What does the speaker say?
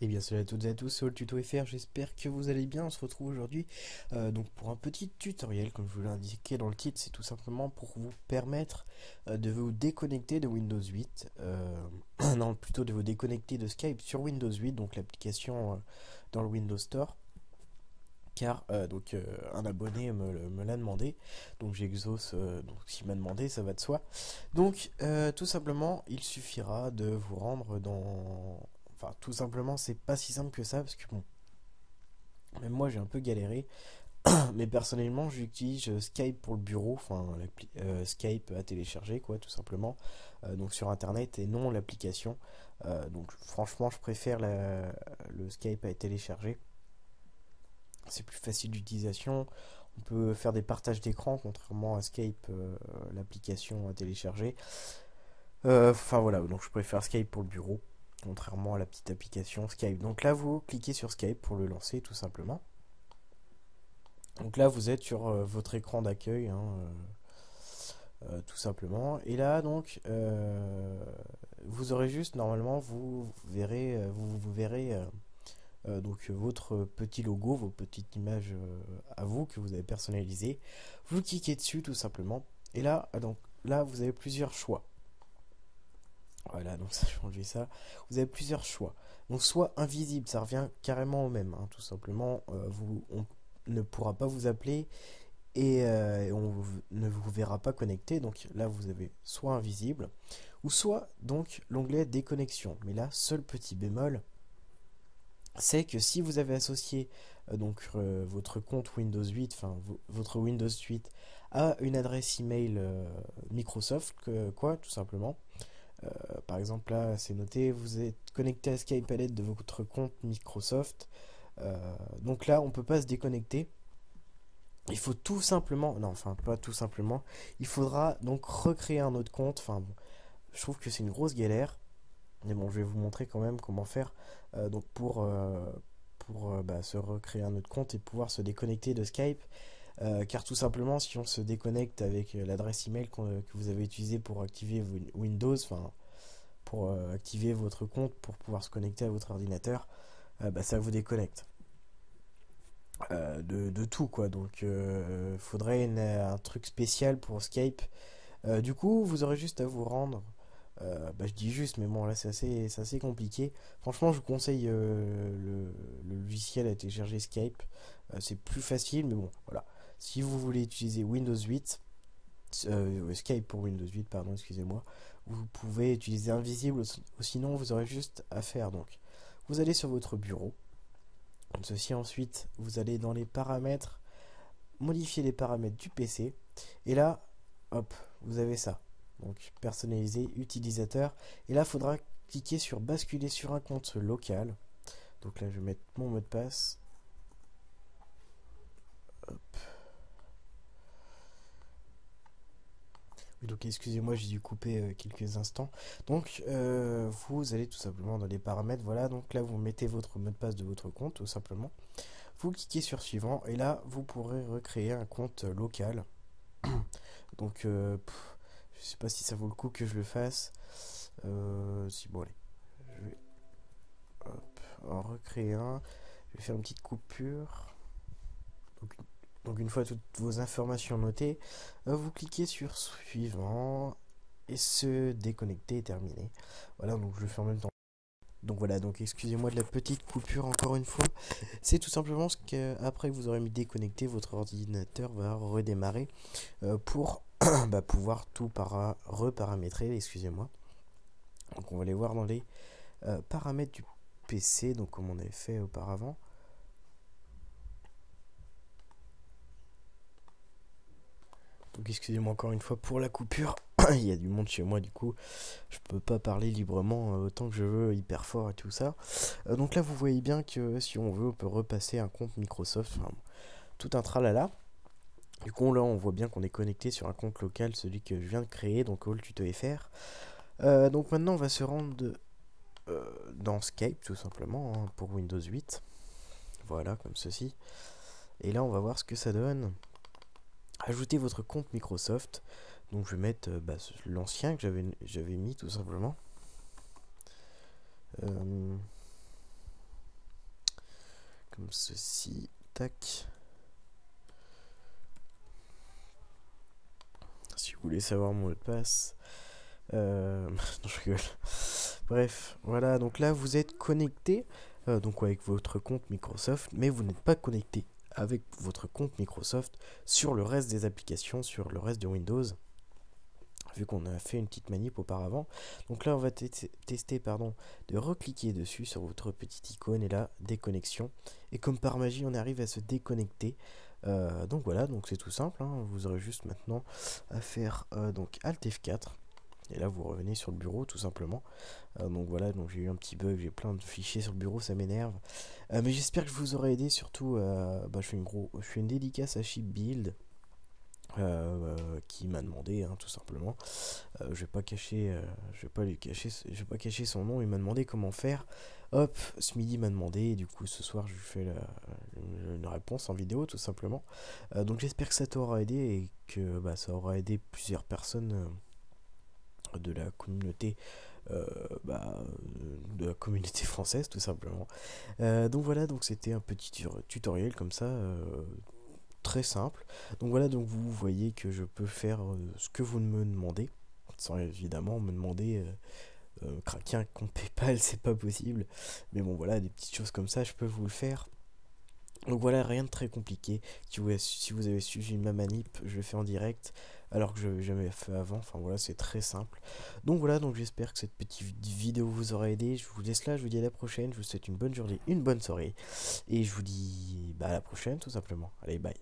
Eh bien salut à toutes et à tous, c'est le tuto FR, j'espère que vous allez bien. On se retrouve aujourd'hui donc pour un petit tutoriel, comme je vous l'ai indiqué dans le titre. C'est tout simplement pour vous permettre de vous déconnecter de Windows 8, non plutôt de vous déconnecter de Skype sur Windows 8, donc l'application dans le Windows Store. Car un abonné me l'a demandé, donc j'exauce, donc s'il m'a demandé, ça va de soi. Donc tout simplement, il suffira de vous rendre dans... Enfin, tout simplement, c'est pas si simple que ça, parce que bon, même moi j'ai un peu galéré, mais personnellement j'utilise Skype pour le bureau, enfin Skype à télécharger, quoi, tout simplement, donc sur internet et non l'application. Donc franchement, je préfère le Skype à télécharger. C'est plus facile d'utilisation. On peut faire des partages d'écran, contrairement à Skype, l'application à télécharger. Enfin voilà, donc je préfère Skype pour le bureau, contrairement à la petite application Skype. Donc là, vous cliquez sur Skype pour le lancer, tout simplement. Donc là, vous êtes sur votre écran d'accueil, hein, tout simplement. Et là, donc, vous aurez juste, normalement, vous verrez donc votre petit logo, vos petites images à vous que vous avez personnalisées. Vous cliquez dessus, tout simplement. Et là, donc, là, vous avez plusieurs choix. Voilà, donc ça, je vais ça. Vous avez plusieurs choix. Donc soit invisible, ça revient carrément au même, hein, tout simplement. On ne pourra pas vous appeler et ne vous verra pas connecté. Donc là, vous avez soit invisible, ou soit donc l'onglet déconnexion. Mais là, seul petit bémol, c'est que si vous avez associé votre compte Windows 8, enfin votre Windows 8 à une adresse email Microsoft, quoi, tout simplement. Par exemple, là, c'est noté, vous êtes connecté à Skype à l'aide de votre compte Microsoft. Donc là, on ne peut pas se déconnecter. Il faut tout simplement, non, enfin pas tout simplement, il faudra donc recréer un autre compte. Enfin bon, je trouve que c'est une grosse galère. Mais bon, je vais vous montrer quand même comment faire donc pour se recréer un autre compte et pouvoir se déconnecter de Skype. Car tout simplement, si on se déconnecte avec l'adresse email que vous avez utilisée pour activer Windows, enfin pour activer votre compte pour pouvoir se connecter à votre ordinateur, ça vous déconnecte de tout, quoi. Donc faudrait un truc spécial pour Skype. Du coup, vous aurez juste à vous rendre. Je dis juste, mais bon, là c'est assez compliqué. Franchement, je vous conseille le logiciel à télécharger Skype. C'est plus facile, mais bon, voilà. Si vous voulez utiliser Windows 8, Skype pour Windows 8, pardon, excusez-moi, vous pouvez utiliser Invisible, ou sinon vous aurez juste à faire. Donc, vous allez sur votre bureau. Comme ceci, ensuite, vous allez dans les paramètres, modifier les paramètres du PC. Et là, hop, vous avez ça. Donc, personnaliser, utilisateur. Et là, il faudra cliquer sur basculer sur un compte local. Donc là, je vais mettre mon mot de passe. Hop. Oui, donc excusez-moi, j'ai dû couper quelques instants. Donc vous allez tout simplement dans les paramètres, voilà, donc là vous mettez votre mot de passe de votre compte, tout simplement. Vous cliquez sur suivant et là vous pourrez recréer un compte local. Donc je sais pas si ça vaut le coup que je le fasse. Si bon allez, je vais hop, en recréer un. Je vais faire une petite coupure. Donc, donc une fois toutes vos informations notées, vous cliquez sur suivant et se déconnecter est terminé. Voilà, donc je le fais en même temps. Donc voilà, donc excusez-moi de la petite coupure encore une fois. C'est tout simplement ce qu'après que vous aurez mis déconnecté, votre ordinateur va redémarrer pour pouvoir tout reparamétrer, excusez-moi. Donc on va aller voir dans les paramètres du PC, donc comme on avait fait auparavant. Donc excusez-moi encore une fois pour la coupure. Il y a du monde chez moi, du coup je peux pas parler librement autant que je veux, hyper fort et tout ça. Donc là vous voyez bien que si on veut on peut repasser un compte Microsoft, enfin, tout un tralala. Du coup là on voit bien qu'on est connecté sur un compte local, celui que je viens de créer, donc All Tuto FR. Donc maintenant on va se rendre dans Skype tout simplement, hein, pour Windows 8. Voilà, comme ceci. Et là on va voir ce que ça donne. Ajoutez votre compte Microsoft. Donc je vais mettre l'ancien que j'avais mis tout simplement. comme ceci. Tac. Si vous voulez savoir mon mot de passe. Non, je rigole. Bref, voilà, donc là vous êtes connecté donc avec votre compte Microsoft, mais vous n'êtes pas connecté avec votre compte Microsoft sur le reste des applications, sur le reste de Windows, vu qu'on a fait une petite manip auparavant. Donc là on va tester de recliquer dessus sur votre petite icône et là déconnexion, et comme par magie on arrive à se déconnecter. Donc voilà, donc c'est tout simple, hein. Vous aurez juste maintenant à faire donc Alt F4 et là vous revenez sur le bureau tout simplement. Donc voilà, donc j'ai eu un petit bug, j'ai plein de fichiers sur le bureau, ça m'énerve. Mais j'espère que je vous aurai aidé, surtout je fais une dédicace à Shipbuild qui m'a demandé, hein, tout simplement. Je vais pas cacher, je vais pas cacher son nom. Il m'a demandé comment faire. Hop, ce midi il m'a demandé, et du coup ce soir je lui fais une réponse en vidéo tout simplement. Donc j'espère que ça t'aura aidé et que ça aura aidé plusieurs personnes de la communauté euh, bah, de la communauté française tout simplement. Donc voilà, donc c'était un petit tutoriel comme ça, très simple. Donc voilà, donc vous voyez que je peux faire ce que vous me demandez, sans évidemment me demander craquer un compte PayPal, c'est pas possible. Mais bon voilà, des petites choses comme ça, je peux vous le faire. Donc voilà, rien de très compliqué. Si vous avez suivi ma manip, je le fais en direct, alors que je l'avais jamais fait avant. Enfin voilà, c'est très simple. Donc voilà, donc j'espère que cette petite vidéo vous aura aidé. Je vous laisse là, je vous dis à la prochaine. Je vous souhaite une bonne journée, une bonne soirée. Et je vous dis à la prochaine tout simplement. Allez, bye.